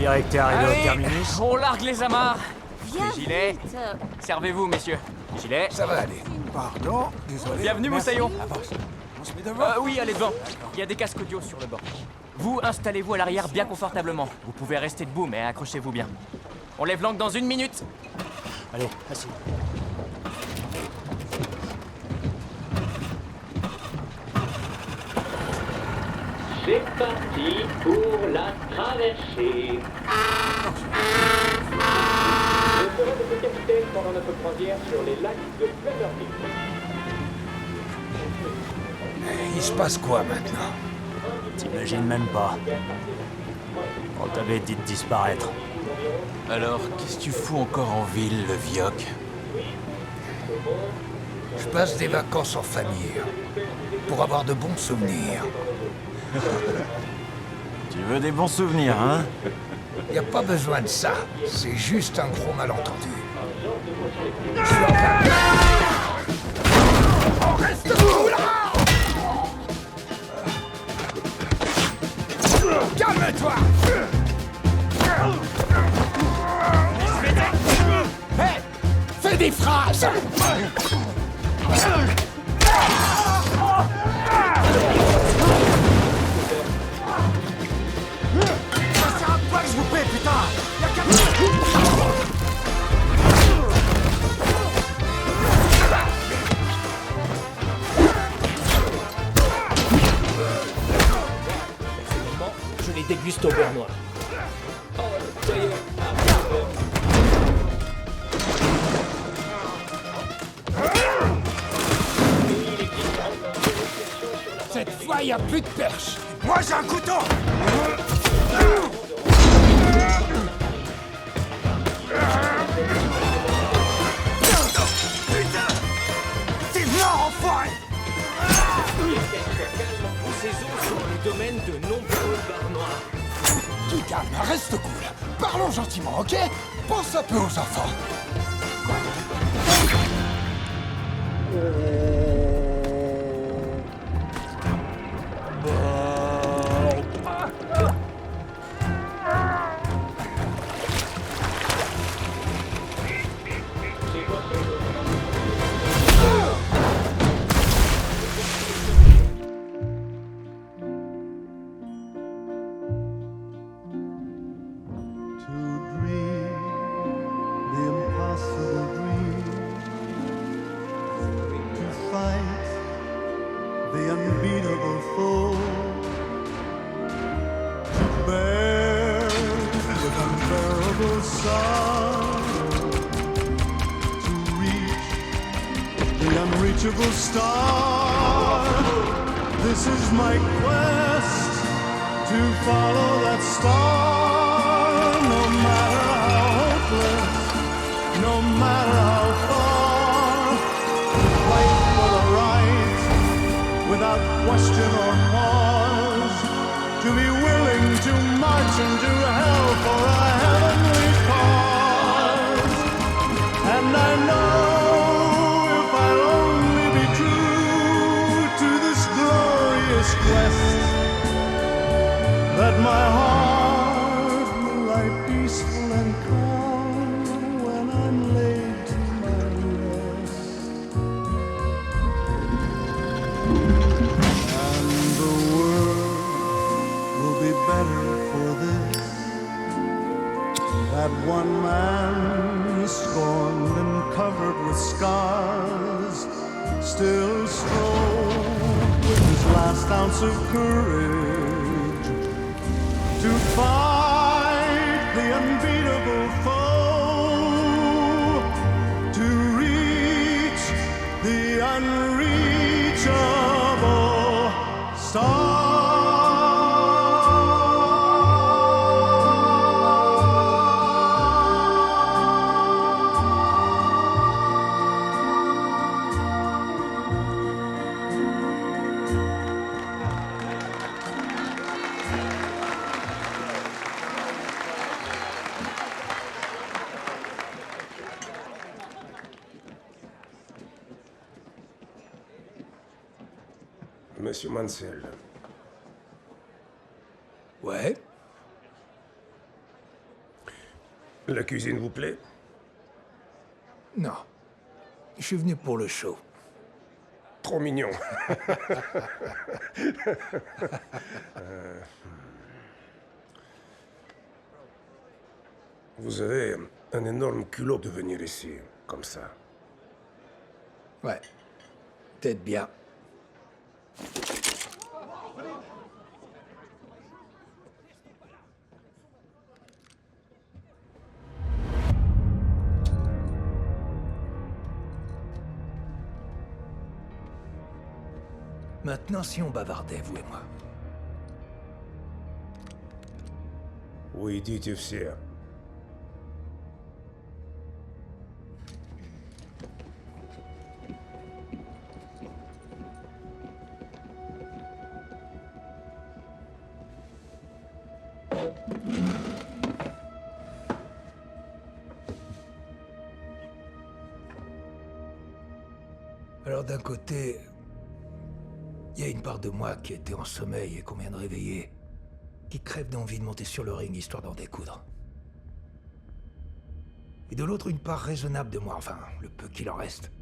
dirait que t'es arrivé Allez, au terminus. on largue les amarres. Viens Les gilets. vite. Servez-vous, messieurs. Les gilets. Ça va aller. Pardon, désolé. Bienvenue, Merci. Moussaillon. Avance. On se met devant. Oui, allez devant. Il y a des casques audio sur le bord. Vous, installez-vous à l'arrière bien confortablement. Vous pouvez rester debout, mais accrochez-vous bien. On lève l'angle dans 1 minute. Allez, assis. C'est parti pour la traversée. Je serai votre capitaine pendant notre croisière sur les lacs de Pleasantville. Il se passe quoi maintenant? T'imagines même pas. On t'avait dit de disparaître. Alors, qu'est-ce que tu fous encore en ville, le vioc? Je passe des vacances en famille. Pour avoir de bons souvenirs. Tu veux des bons souvenirs, hein? Y a pas besoin de ça. C'est juste un gros malentendu. Je suis en famille. On reste debout là! Calme-toi! Hey! Fais des phrases! C'est un poil que je vous paie, putain. Y'a qu'à... Je les déguste au beurre noir. Cette fois, y a plus de perche! Moi, j'ai un couteau. Putain! T'es mort, enfoiré! Ces eaux sont le domaine de nombreux barres noirs. Du calme, reste cool. Parlons gentiment, ok? Pense un peu aux enfants. To dream the impossible dream, to fight the unbeatable foe, to bear the unbearable sorrow, to reach the unreachable star. This is my quest to follow that star. No matter how hopeless, no matter how far, fight for the right without question or pause, to be willing to march into hell for a heavenly cause. And I know if I'll only be true to this glorious quest, that my heart will lie peaceful and calm when I'm laid to my rest. And the world will be better for this, that one man scorned and covered with scars still strove with his last ounce of courage to fight the unbeatable foe, to reach the unreachable star. Monsieur Mansell. Ouais? La cuisine vous plaît? Non. Je suis venu pour le show. Trop mignon. Vous avez un énorme culot de venir ici, comme ça. Ouais. Peut-être bien. Maintenant, si on bavardait, vous et moi. Вы идите все. Alors d'un côté, il y a une part de moi qui était en sommeil et qu'on vient de réveiller, qui crève d'envie de monter sur le ring histoire d'en découdre. Et de l'autre, une part raisonnable de moi, enfin, le peu qu'il en reste,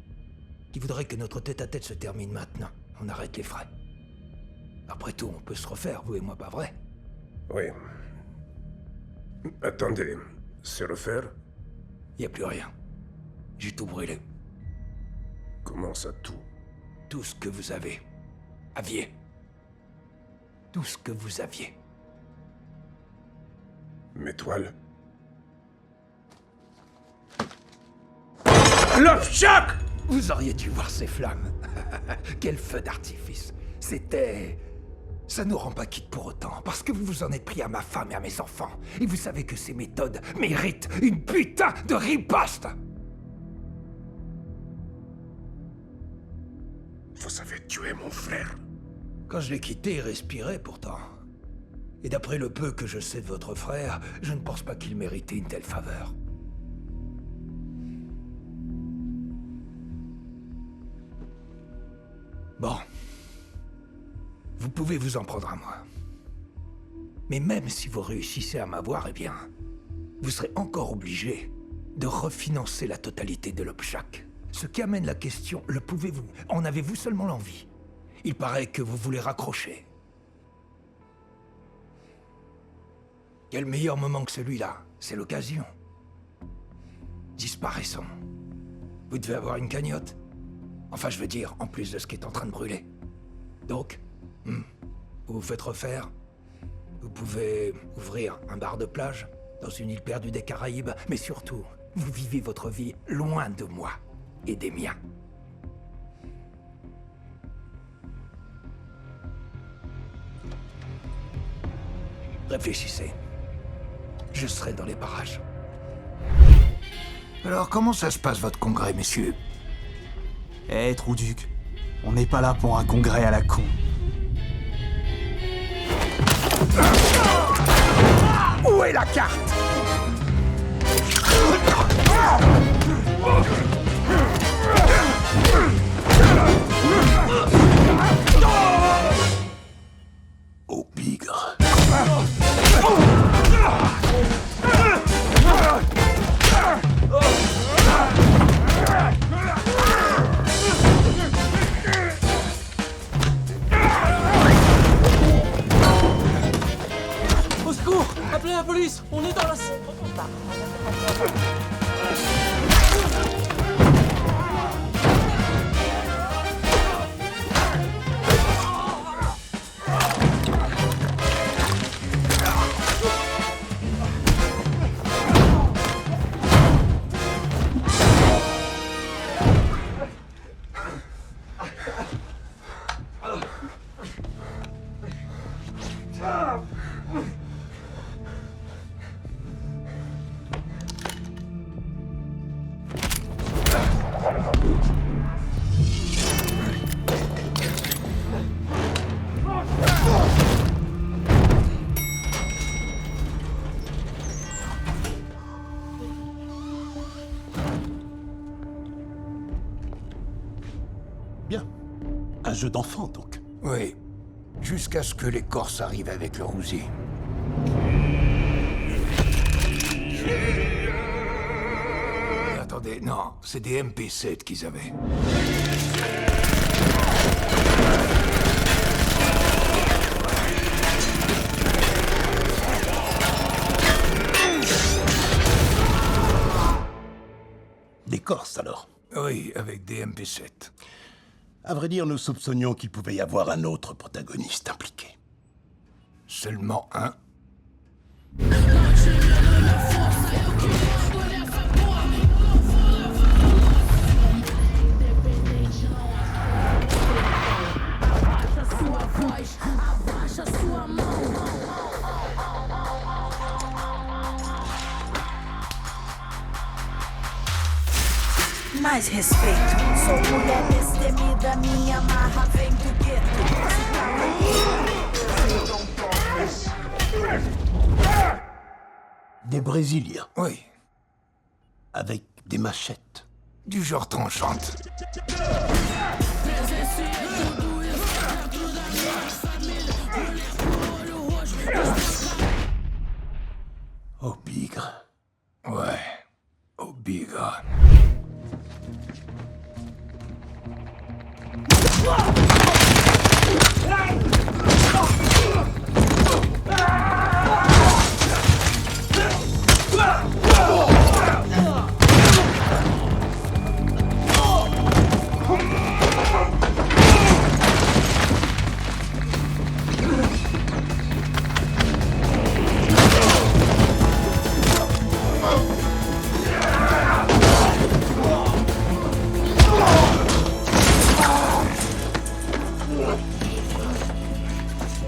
qui voudrait que notre tête-à-tête se termine maintenant. On arrête les frais. Après tout, on peut se refaire, vous et moi, pas vrai? Oui. Attendez, se refaire? Y a plus rien. J'ai tout brûlé. Comment ça, tout? Tout ce que vous aviez. Tout ce que vous aviez. Mes toiles? LOPSHOK! Vous auriez dû voir ces flammes. Quel feu d'artifice. C'était... Ça nous rend pas quitte pour autant, parce que vous vous en êtes pris à ma femme et à mes enfants. Et vous savez que ces méthodes méritent une putain de riposte. Vous avez tué mon frère. Quand je l'ai quitté, il respirait pourtant. Et d'après le peu que je sais de votre frère, je ne pense pas qu'il méritait une telle faveur. Bon. Vous pouvez vous en prendre à moi. Mais même si vous réussissez à m'avoir, eh bien, vous serez encore obligé de refinancer la totalité de l'Opshak. Ce qui amène la question, le pouvez-vous? En avez-vous seulement l'envie? Il paraît que vous voulez raccrocher. Quel meilleur moment que celui-là? C'est l'occasion. Disparaissons. Vous devez avoir une cagnotte. Enfin, je veux dire, en plus de ce qui est en train de brûler. Donc, vous vous faites refaire. Vous pouvez ouvrir un bar de plage dans une île perdue des Caraïbes, mais surtout, vous vivez votre vie loin de moi et des miens. Réfléchissez. Je serai dans les parages. Alors, comment ça se passe, votre congrès, messieurs? Eh, Trouduc, on n'est pas là pour un congrès à la con. Où est la carte? Au bigre. Au secours! Appelez la police! On est dans la... Bien. Un jeu d'enfant, donc. Oui. Jusqu'à ce que les Corses arrivent avec leur Uzi. Non, c'est des MP7 qu'ils avaient. Des Corses, alors? Oui, avec des MP7. À vrai dire, nous soupçonnions qu'il pouvait y avoir un autre protagoniste impliqué. Seulement un? Mais respeito, sou mulher destemida, minha marra vem do gueto. Des Brésiliens? Oui. Avec des machettes? Du genre tranchante. Au bigre. Ouais, au bigre.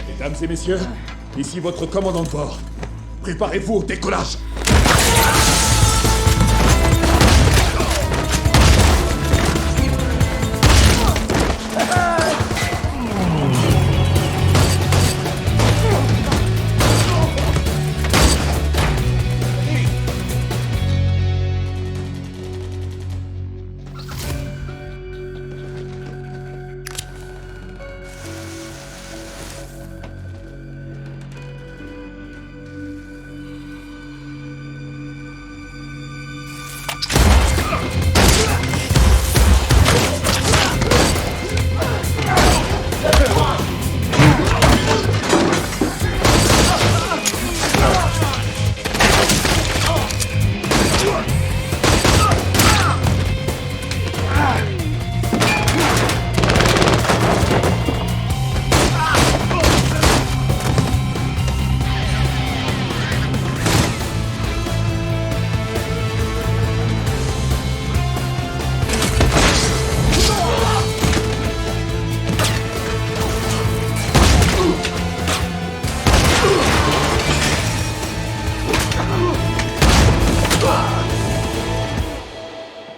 Mesdames et messieurs, ici votre commandant de bord. Préparez-vous au décollage.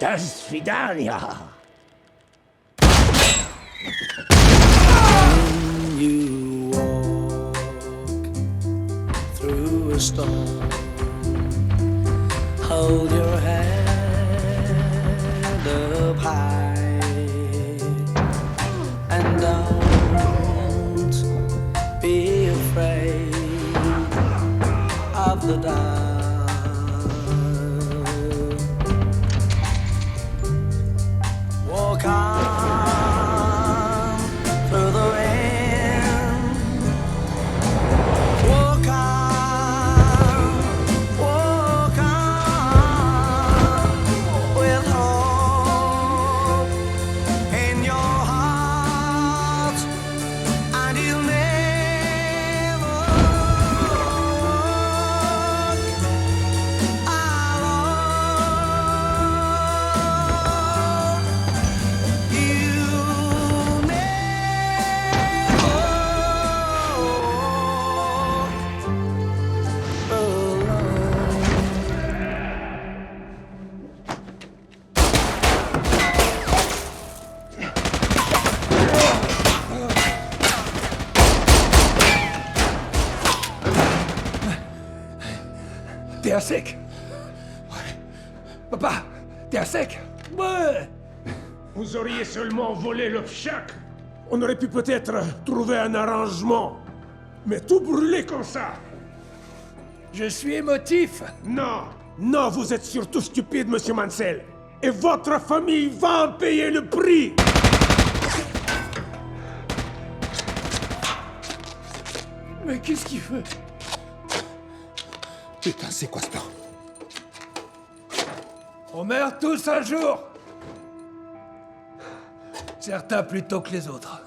Das Vidania. When you walk through a storm, hold your head up high and don't be afraid of the dark. Walk on through the rain. Walk on with hope in your heart, and you'll never walk alone. You'll never walk alone. T'es à sec? Ouais. Papa, t'es à sec? Ouais. Vous auriez seulement volé le pchak. On aurait pu peut-être trouver un arrangement. Mais tout brûler comme ça. Je suis émotif. Non, non, vous êtes surtout stupide, monsieur Mansell. Et votre famille va en payer le prix! Mais qu'est-ce qu'il fait? Putain, c'est quoi ce plan? On meurt tous un jour! Certains plus tôt que les autres.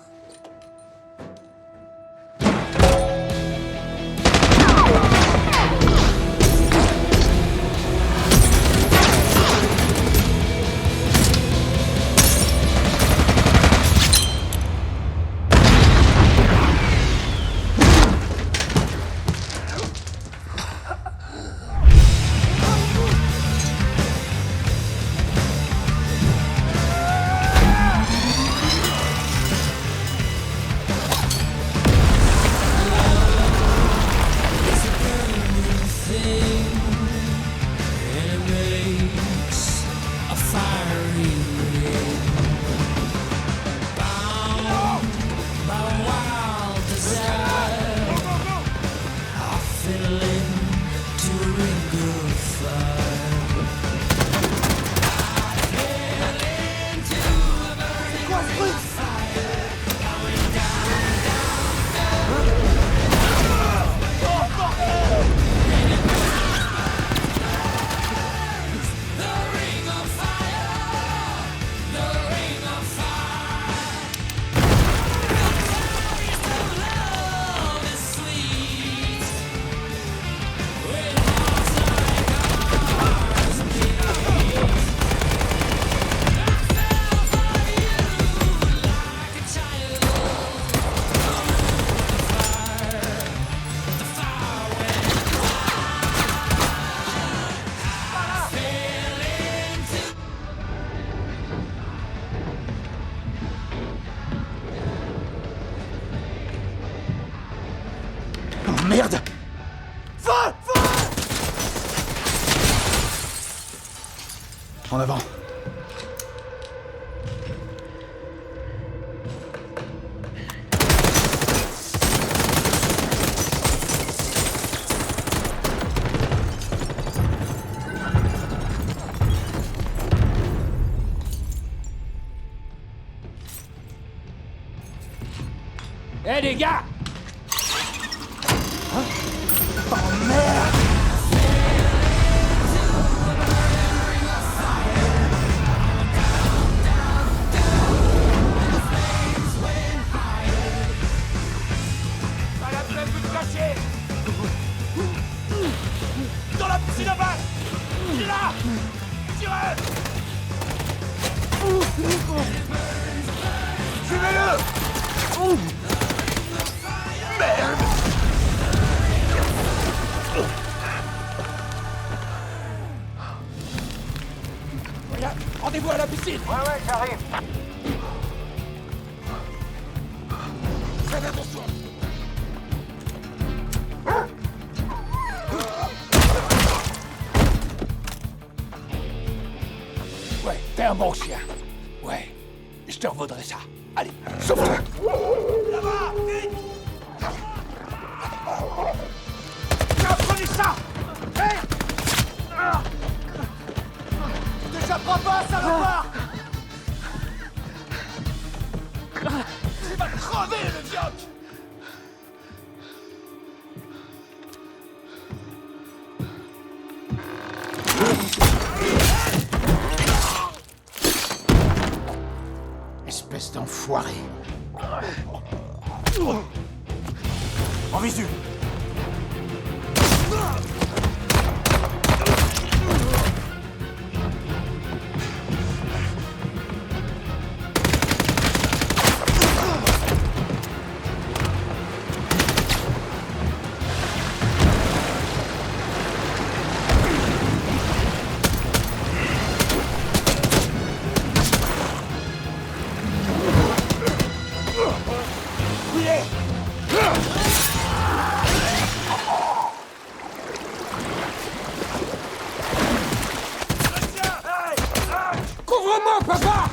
Oh merde! Va! En avant. Hé les gars! Dans la piscine à balles! Il est là! Tirez! Suivez-le! Merde! Regarde, rendez-vous à la piscine! Ouais, j'arrive! Faites attention! Ouais, t'es un bon chien. Ouais, je te revaudrai ça. Allez, sauve-toi. Là-bas! Vite! Tiens, prenez ça! Hé! Déjà pas, ça va pas! Il va crever, le vioc! Espèce d'enfoiré. En visu! Couvre-moi, papa!